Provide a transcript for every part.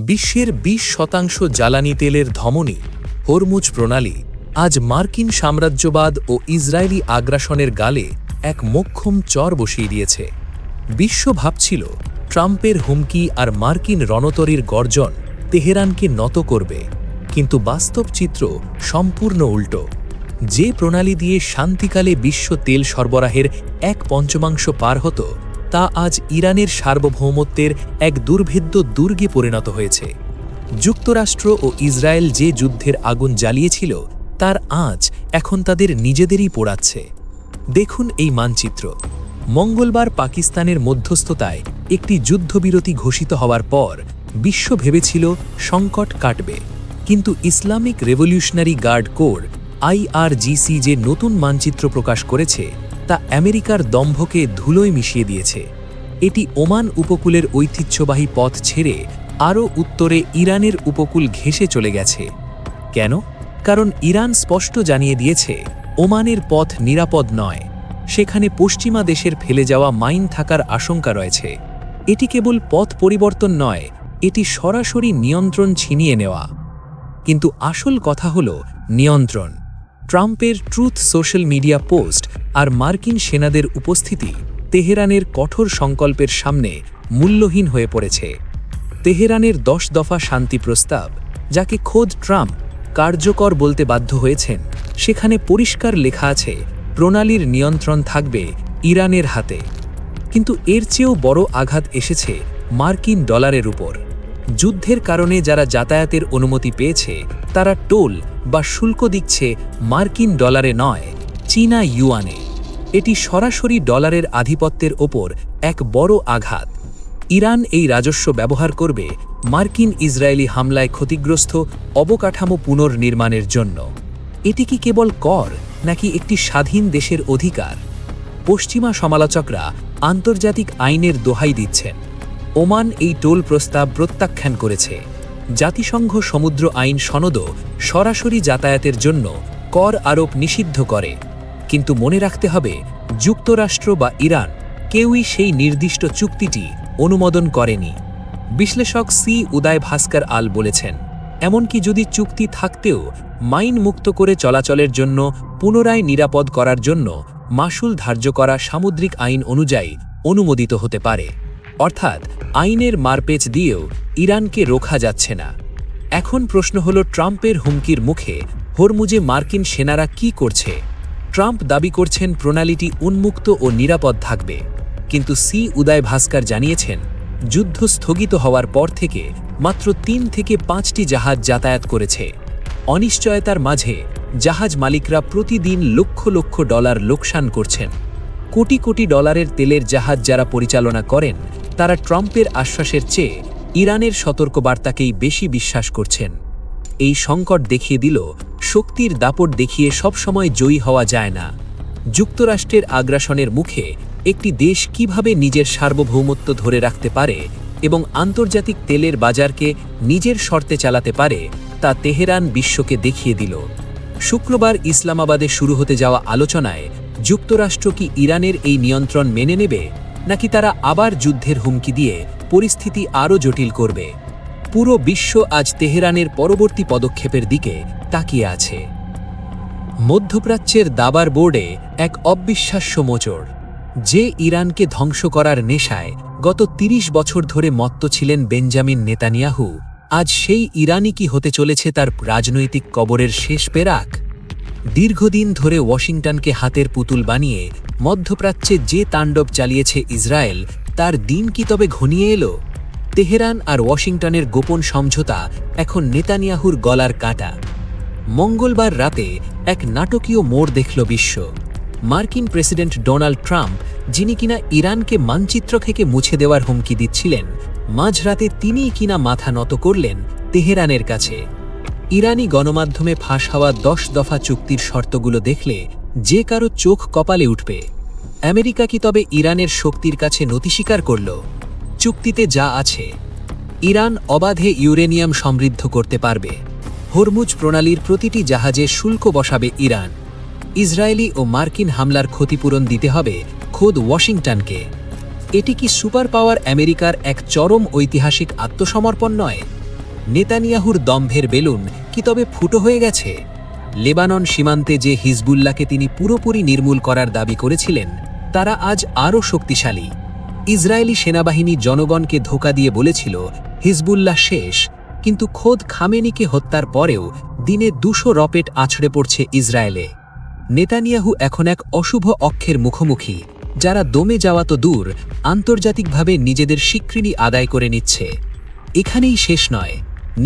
বিশ্বের ২০% জ্বালানি তেলের ধমনী হরমুজ প্রণালী আজ মার্কিন সাম্রাজ্যবাদ ও ইসরায়েলি আগ্রাসনের গালে এক মোক্ষম চর বসিয়ে দিয়েছে। বিশ্ব ভাবছিল ট্রাম্পের হুমকি আর মার্কিন রণতরীর গর্জন তেহরানকে নত করবে, কিন্তু বাস্তব চিত্র সম্পূর্ণ উল্টো। যে প্রণালী দিয়ে শান্তিকালে বিশ্ব তেল সরবরাহের ১/৫ পার হতো, তা আজ ইরানের সার্বভৌমত্বের এক দুর্ভেদ্য দুর্গে পরিণত হয়েছে। যুক্তরাষ্ট্র ও ইসরায়েল যে যুদ্ধের আগুন জ্বালিয়েছিল, তার আঁচ এখন তাদের নিজেদেরই পোড়াচ্ছে। দেখুন এই মানচিত্র। মঙ্গলবার পাকিস্তানের মধ্যস্থতায় একটি যুদ্ধবিরতি ঘোষিত হওয়ার পর বিশ্ব ভেবেছিল সংকট কাটবে, কিন্তু Islamic Revolutionary Guard Corps IRGC যে নতুন মানচিত্র প্রকাশ করেছে, তা আমেরিকার দম্ভকে ধুলোয় মিশিয়ে দিয়েছে। এটি ওমান উপকূলের ঐতিহ্যবাহী পথ ছেড়ে আরও উত্তরে ইরানের উপকূল ঘেঁষে চলে গেছে। কেন? কারণ ইরান স্পষ্ট জানিয়ে দিয়েছে ওমানের পথ নিরাপদ নয়, সেখানে পশ্চিমা দেশের ফেলে যাওয়া মাইন থাকার আশঙ্কা রয়েছে। এটি কেবল পথ পরিবর্তন নয়, এটি সরাসরি নিয়ন্ত্রণ ছিনিয়ে নেওয়া। কিন্তু আসল কথা হল নিয়ন্ত্রণ। ট্রাম্পের ট্রুথ সোশ্যাল মিডিয়া পোস্ট আর মার্কিন সেনাদের উপস্থিতি তেহরানের কঠোর সংকল্পের সামনে মূল্যহীন হয়ে পড়েছে। তেহরানের 10 দফা শান্তি প্রস্তাব, যাকে খোদ ট্রাম্প কার্যকর বলতে বাধ্য হয়েছেন, সেখানে পরিষ্কার লেখা আছে প্রণালীর নিয়ন্ত্রণ থাকবে ইরানের হাতে। কিন্তু এর চেয়েও বড় আঘাত এসেছে মার্কিন ডলারের উপর। যুদ্ধের কারণে যারা যাতায়াতের অনুমতি পেয়েছে, তারা টোল বা শুল্ক দিচ্ছে মার্কিন ডলারে নয়, চীনা ইউয়ানে। এটি সরাসরি ডলারের আধিপত্যের ওপর এক বড় আঘাত। ইরান এই রাজস্ব ব্যবহার করবে মার্কিন ইসরায়েলি হামলায় ক্ষতিগ্রস্ত অবকাঠামো পুনর্নির্মাণের জন্য। এটি কি কেবল কর, নাকি একটি স্বাধীন দেশের অধিকার? পশ্চিমা সমালোচকরা আন্তর্জাতিক আইনের দোহাই দিচ্ছেন। ওমান এই টোল প্রস্তাব প্রত্যাখ্যান করেছে। জাতিসংঘ সমুদ্র আইন সনদও সরাসরি যাতায়াতের জন্য কর আরোপ নিষিদ্ধ করে। কিন্তু মনে রাখতে হবে, যুক্তরাষ্ট্র বা ইরান কেউই সেই নির্দিষ্ট চুক্তিটি অনুমোদন করেনি। বিশ্লেষক উদয় ভাস্কর আল বলেছেন, এমনকি যদি চুক্তি থাকতেও মাইন মুক্ত করে চলাচলের জন্য পুনরায় নিরাপদ করার জন্য মাশুল ধার্য করা সামুদ্রিক আইন অনুযায়ী অনুমোদিত হতে পারে। অর্থাৎ আইনের মারপেচ দিয়েও ইরানকে রোখা যাচ্ছে না। এখন প্রশ্ন হল, ট্রাম্পের হুমকির মুখে হরমুজে মার্কিন সেনারা কি করছে? ট্রাম্প দাবি করছেন প্রণালীটি উন্মুক্ত ও নিরাপদ থাকবে, কিন্তু উদয় ভাস্কর জানিয়েছেন যুদ্ধ স্থগিত হওয়ার পর থেকে মাত্র 3 থেকে 5টি জাহাজ যাতায়াত করেছে। অনিশ্চয়তার মাঝে জাহাজ মালিকরা প্রতিদিন লক্ষ লক্ষ ডলার লোকসান করছেন। কোটি কোটি ডলারের তেলের জাহাজ যারা পরিচালনা করেন, তারা ট্রাম্পের আশ্বাসের চেয়ে ইরানের সতর্কবার্তাকেই বেশি বিশ্বাস করছেন। এই সংকট দেখিয়ে দিল, শক্তির দাপট দেখিয়ে সবসময় জয়ী হওয়া যায় না। যুক্তরাষ্ট্রের আগ্রাসনের মুখে একটি দেশ কিভাবে নিজের সার্বভৌমত্ব ধরে রাখতে পারে এবং আন্তর্জাতিক তেলের বাজারকে নিজের শর্তে চালাতে পারে, তা তেহরান বিশ্বকে দেখিয়ে দিল। শুক্রবার ইসলামাবাদে শুরু হতে যাওয়া আলোচনায় যুক্তরাষ্ট্র কি ইরানের এই নিয়ন্ত্রণ মেনে নেবে, নাকি তারা আবার যুদ্ধের হুমকি দিয়ে পরিস্থিতি আরও জটিল করবে? পুরো বিশ্ব আজ তেহরানের পরবর্তী পদক্ষেপের দিকে তাকিয়ে আছে। মধ্যপ্রাচ্যের দাবার বোর্ডে এক অবিশ্বাস্য মোচড়। যে ইরানকে ধ্বংস করার নেশায় গত 30 বছর ধরে মত্ত ছিলেন বেঞ্জামিন নেতানিয়াহু, আজ সেই ইরানই কি হতে চলেছে তার রাজনৈতিক কবরের শেষ পেরাক? দীর্ঘদিন ধরে ওয়াশিংটনকে হাতের পুতুল বানিয়ে মধ্যপ্রাচ্যে যে তাণ্ডব চালিয়েছে ইসরায়েল, তার দিন কি তবে ঘনিয়ে এলো? তেহরান আর ওয়াশিংটনের গোপন সমঝোতা এখন নেতানিয়াহুর গলার কাঁটা। মঙ্গলবার রাতে এক নাটকীয় মোড় দেখল বিশ্ব। মার্কিন প্রেসিডেন্ট ডোনাল্ড ট্রাম্প, যিনি কিনা ইরানকে মানচিত্র থেকে মুছে দেওয়ার হুমকি দিচ্ছিলেন, মাঝরাতে তিনিই কিনা মাথা নত করলেন তেহরানের কাছে। ইরানি গণমাধ্যমে ফাঁস হওয়া 10 দফা চুক্তির শর্তগুলো দেখলে যে কারো চোখ কপালে উঠবে। আমেরিকা কি তবে ইরানের শক্তির কাছে নতি স্বীকার করল? চুক্তিতে যা আছে, ইরান অবাধে ইউরেনিয়াম সমৃদ্ধ করতে পারবে। হরমুজ প্রণালীর প্রতিটি জাহাজে শুল্ক বসাবে ইরান। ইসরায়েলি ও মার্কিন হামলার ক্ষতিপূরণ দিতে হবে খোদ ওয়াশিংটনকে। এটি কি সুপার পাওয়ার আমেরিকার এক চরম ঐতিহাসিক আত্মসমর্পণ নয়? নেতানিয়াহুর দম্ভের বেলুন কি তবে ফুটো হয়ে গেছে? লেবানন সীমান্তে যে হিজবুল্লাহকে তিনি পুরোপুরি নির্মূল করার দাবি করেছিলেন, তারা আজ আরও শক্তিশালী। ইসরায়েলি সেনাবাহিনী জনগণকে ধোঁকা দিয়ে বলেছিল হিজবুল্লাহ শেষ, কিন্তু খোদ খামেনিকে হত্যার পরেও দিনে 200 রকেট আছড়ে পড়ছে ইসরায়েলে। নেতানিয়াহু এখন এক অশুভ অক্ষের মুখোমুখি, যারা দমে যাওয়া তো দূর, আন্তর্জাতিকভাবে নিজেদের স্বীকৃতি আদায় করে নিচ্ছে। এখানেই শেষ নয়,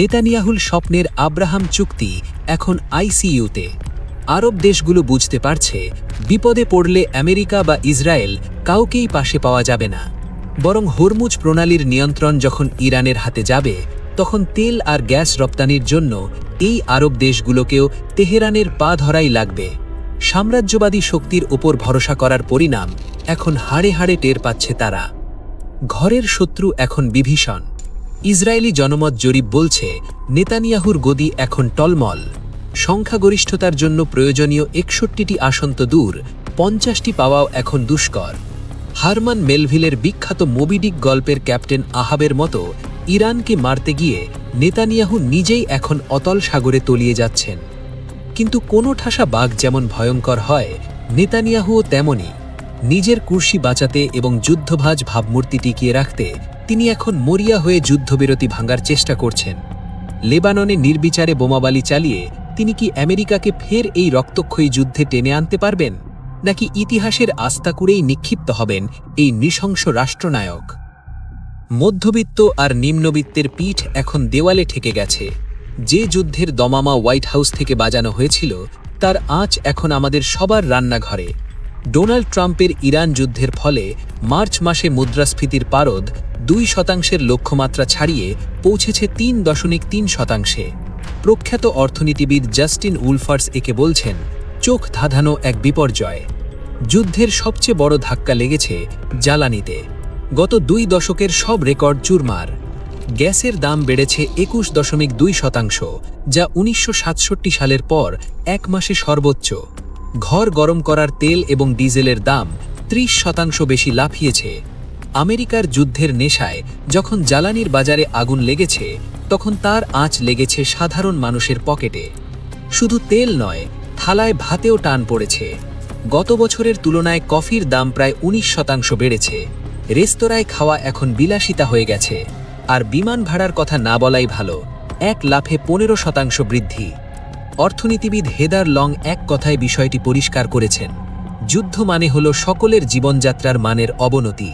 নেতানিয়াহুর স্বপ্নের আব্রাহাম চুক্তি এখন আইসিইউতে। আরব দেশগুলো বুঝতে পারছে বিপদে পড়লে আমেরিকা বা ইসরায়েল কাউকেই পাশে পাওয়া যাবে না, বরং হরমুজ প্রণালীর নিয়ন্ত্রণ যখন ইরানের হাতে যাবে, তখন তেল আর গ্যাস রপ্তানির জন্য এই আরব দেশগুলোকেও তেহরানের পা ধরাই লাগবে। সাম্রাজ্যবাদী শক্তির ওপর ভরসা করার পরিণাম এখন হাড়ে হাড়ে টের পাচ্ছে তারা। ঘরের শত্রু এখন বিভীষণ। ইসরায়েলি জনমত জরিপ বলছে নেতানিয়াহুর গদি এখন টলমল। সংখ্যাগরিষ্ঠতার জন্য প্রয়োজনীয় 61টি আসন তো দূর, 50টি পাওয়াও এখন দুষ্কর। হারমান মেলভিলের বিখ্যাত মোবিডিক গল্পের ক্যাপ্টেন আহাবের মতো ইরানকে মারতে গিয়ে নেতানিয়াহু নিজেই এখন অতল সাগরে তলিয়ে যাচ্ছেন। কিন্তু কোনো ঠাসা বাঘ যেমন ভয়ঙ্কর হয়, নেতানিয়াহুও তেমনই। নিজের কুর্সি বাঁচাতে এবং যুদ্ধভাজ ভাবমূর্তি টিকিয়ে রাখতে তিনি এখন মরিয়া হয়ে যুদ্ধবিরতি ভাঙার চেষ্টা করছেন। লেবাননে নির্বিচারে বোমাবালি চালিয়ে তিনি কি আমেরিকাকে ফের এই রক্তক্ষয়ী যুদ্ধে টেনে আনতে পারবেন, নাকি ইতিহাসের আস্তাকুড়েই নিক্ষিপ্ত হবেন এই নৃশংস রাষ্ট্রনায়ক? মধ্যবিত্ত আর নিম্নবিত্তের পিঠ এখন দেওয়ালে ঠেকে গেছে। যে যুদ্ধের দমামা হোয়াইট হাউস থেকে বাজানো হয়েছিল, তার আঁচ এখন আমাদের সবার রান্নাঘরে। ডোনাল্ড ট্রাম্পের ইরান যুদ্ধের ফলে মার্চ মাসে মুদ্রাস্ফীতির পারদ 2% লক্ষ্যমাত্রা ছাড়িয়ে পৌঁছেছে 3.3%। প্রখ্যাত অর্থনীতিবিদ জাস্টিন উলফার্স একে বলছেন চোখ ধাঁধানো এক বিপর্যয়। যুদ্ধের সবচেয়ে বড় ধাক্কা লেগেছে জ্বালানিতে। গত 2 দশকের সব রেকর্ড চুরমার। গ্যাসের দাম বেড়েছে 21.2%, যা 1967 সালের পর এক মাসে সর্বোচ্চ। ঘর গরম করার তেল এবং ডিজেলের দাম 30% বেশি লাফিয়েছে। আমেরিকার যুদ্ধের নেশায় যখন জ্বালানির বাজারে আগুন লেগেছে, তখন তার আঁচ লেগেছে সাধারণ মানুষের পকেটে। শুধু তেল নয়, থালায় ভাতেও টান পড়েছে। গত বছরের তুলনায় কফির দাম প্রায় 19% বেড়েছে। রেস্তোরাঁয় খাওয়া এখন বিলাসিতা হয়ে গেছে। আর বিমান ভাড়ার কথা না বলাই ভালো, এক লাফে 15% বৃদ্ধি। অর্থনীতিবিদ হেদার লং এক কথায় বিষয়টি পরিষ্কার করেছেন, যুদ্ধ মানে হল সকলের জীবনযাত্রার মানের অবনতি।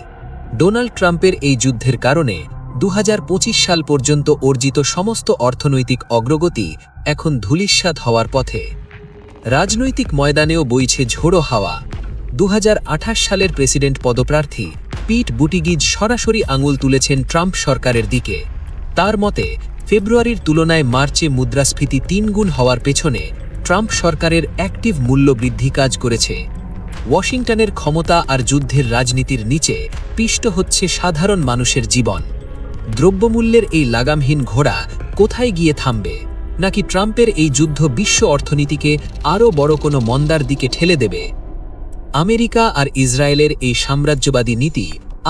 ডোনাল্ড ট্রাম্পের এই যুদ্ধের কারণে 2025 সাল পর্যন্ত অর্জিত সমস্ত অর্থনৈতিক অগ্রগতি এখন ধূলিস্যাৎ হওয়ার পথে। রাজনৈতিক ময়দানেও বইছে ঝোড়ো হাওয়া। 2028 সালের প্রেসিডেন্ট পদপ্রার্থী পিট বুটিগিজ সরাসরি আঙুল তুলেছেন ট্রাম্প সরকারের দিকে। তার মতে, ফেব্রুয়ারির তুলনায় মার্চে মুদ্রাস্ফীতি 3 গুণ হওয়ার পেছনে ট্রাম্প সরকারের অ্যাক্টিভ মূল্য বৃদ্ধি কাজ করেছে। ওয়াশিংটনের ক্ষমতা আর যুদ্ধের রাজনীতির নিচে পিষ্ট হচ্ছে সাধারণ মানুষের জীবন। দ্রব্যমূল্যের এই লাগামহীন ঘোড়া কোথায় গিয়ে থামবে? নাকি ট্রাম্পের এই যুদ্ধ বিশ্ব অর্থনীতিকে আরও বড় কোনো মন্দার দিকে ঠেলে দেবে? আমেরিকা আর ইসরায়েলের এই সাম্রাজ্যবাদী নীতি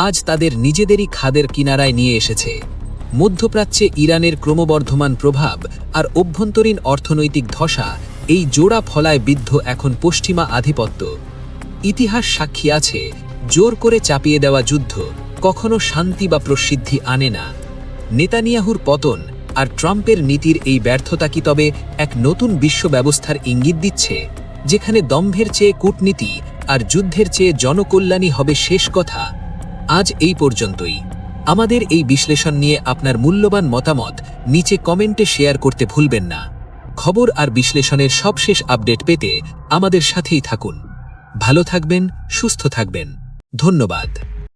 আজ তাদের নিজেদেরই খাদের কিনারায় নিয়ে এসেছে। মধ্যপ্রাচ্যে ইরানের ক্রমবর্ধমান প্রভাব আর অভ্যন্তরীণ অর্থনৈতিক ধসা এই জোড়া ফলায় বিদ্ধ এখন পশ্চিমা আধিপত্য। ইতিহাস সাক্ষী আছে, জোর করে চাপিয়ে দেওয়া যুদ্ধ কখনো শান্তি বা প্রসিদ্ধি আনে না। নেতানিয়াহুর পতন আর ট্রাম্পের নীতির এই ব্যর্থতা কি তবে এক নতুন বিশ্ব ব্যবস্থার ইঙ্গিত দিচ্ছে, যেখানে দম্ভের চেয়ে কূটনীতি আর যুদ্ধের চেয়ে জনকল্যাণই হবে শেষ কথা? আজ এই পর্যন্তই। আমাদের এই বিশ্লেষণ নিয়ে আপনার মূল্যবান মতামত নিচে কমেন্টে শেয়ার করতে ভুলবেন না। খবর আর বিশ্লেষণের সবশেষ আপডেট পেতে আমাদের সাথেই থাকুন। ভালো থাকবেন, সুস্থ থাকবেন। ধন্যবাদ।